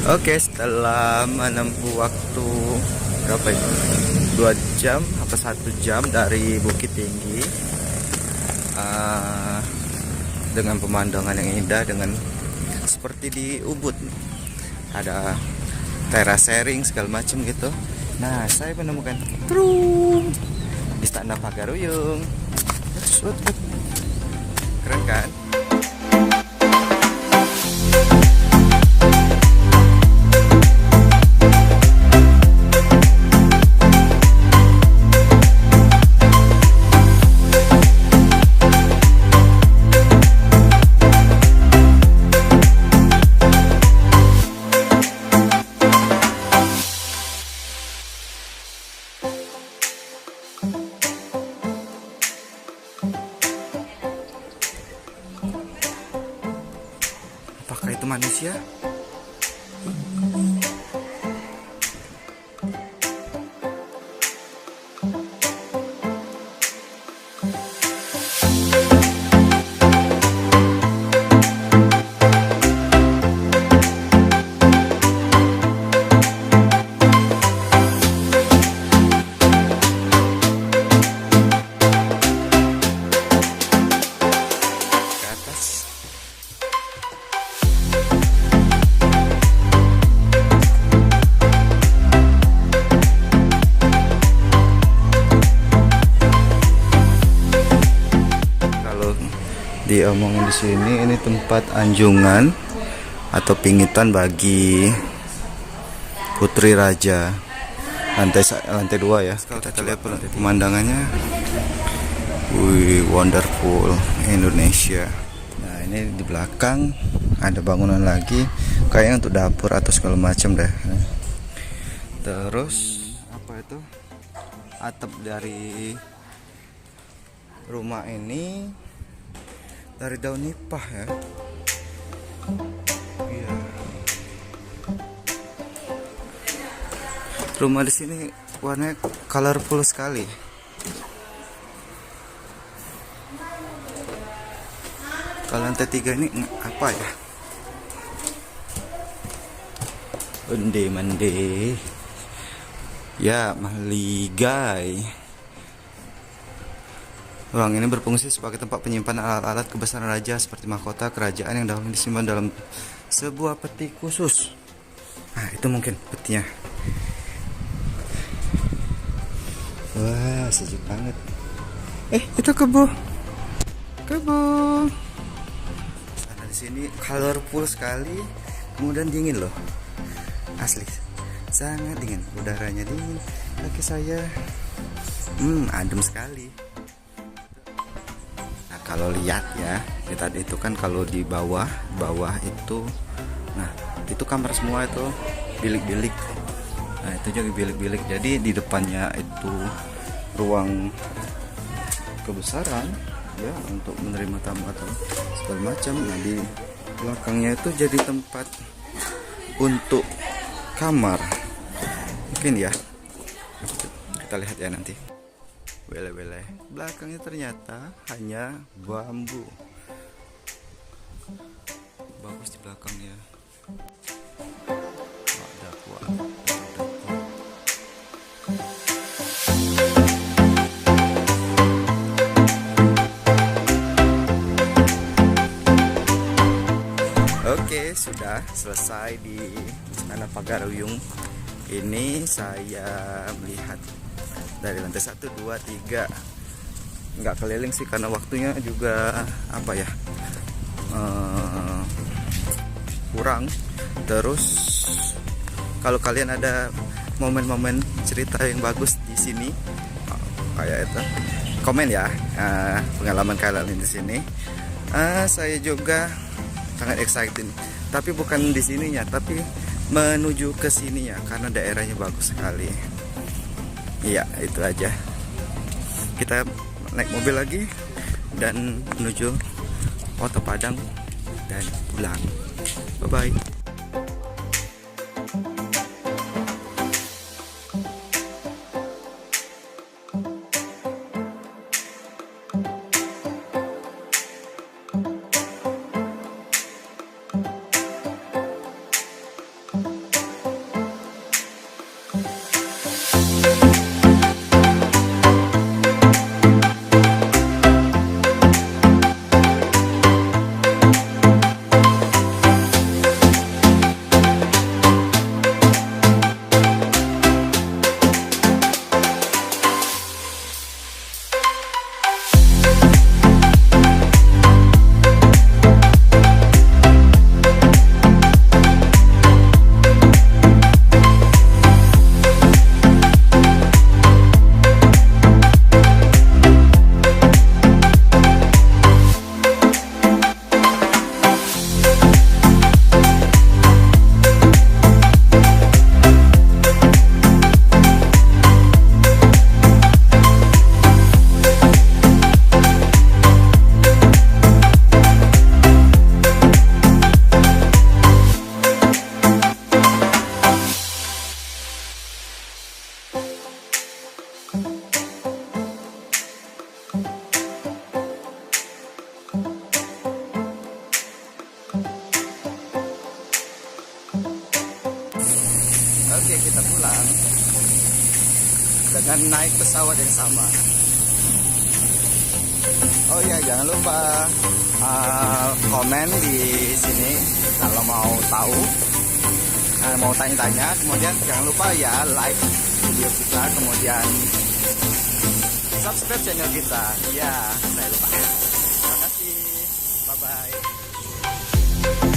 Oke, setelah menempuh waktu berapa itu? 2 jam apa 1 jam dari Bukit Tinggi, uh, dengan pemandangan yang indah, dengan seperti di Ubud, ada terasering segala macam gitu. Nah, saya menemukan Trung Istana Pagaruyung. Keren kan? Apakah itu manusia? Ke atas. Kalau diomongin di sini, ini tempat anjungan atau pingitan bagi putri raja. Lantai 2 ya. Kita lihat pemandangannya. Wih, wonderful Indonesia. Nah, ini di belakang ada bangunan lagi, kayaknya untuk dapur atau segala macam deh. Terus apa itu? Atap dari rumah ini dari daun nipah ya. Iya. Rumah di sini warnanya colorful sekali. Kalau lantai 3 ini apa ya? Onde mande. Ya, maligai. Ruang ini berfungsi sebagai tempat penyimpanan alat-alat kebesaran raja seperti mahkota kerajaan yang dahulu disimpan dalam sebuah peti khusus. Nah, itu mungkin petinya. Wah, sejuk banget. Itu kebo. Sana di sini colorful sekali, kemudian dingin loh. Asli. Sangat dingin, udaranya dingin. Kaki saya adem sekali. Nah, kalau lihat ya, kita itu kan kalau di bawah itu, nah itu kamar semua itu bilik-bilik. Nah, itu juga bilik-bilik. Jadi di depannya itu ruang kebesaran ya untuk menerima tamu atau segala macam. Nah, di belakangnya itu jadi tempat untuk kamar. Mungkin ya. Kita lihat ya nanti. Wele-wele. Belakangnya ternyata hanya bambu. Bagus di belakangnya. Ada kuat. Oke, sudah selesai di Istana Pagaruyung. Ini saya melihat dari lantai 1, 2, 3. Nggak keliling sih karena waktunya juga apa ya, kurang. Terus kalau kalian ada momen-momen cerita yang bagus di sini, kayak itu, komen ya pengalaman kalian di sini. Saya juga sangat excited, tapi bukan di sininya, tapi menuju ke sininya karena daerahnya bagus sekali. Iya, itu aja. Kita naik mobil lagi dan menuju Kota Padang dan pulang. Bye bye. Oke, kita pulang dengan naik pesawat yang sama. Oh iya, jangan lupa komen di sini kalau mau tahu, mau tanya-tanya. Kemudian jangan lupa ya like video kita, kemudian subscribe channel kita. Ya, saya lupa. Terima kasih. Bye bye.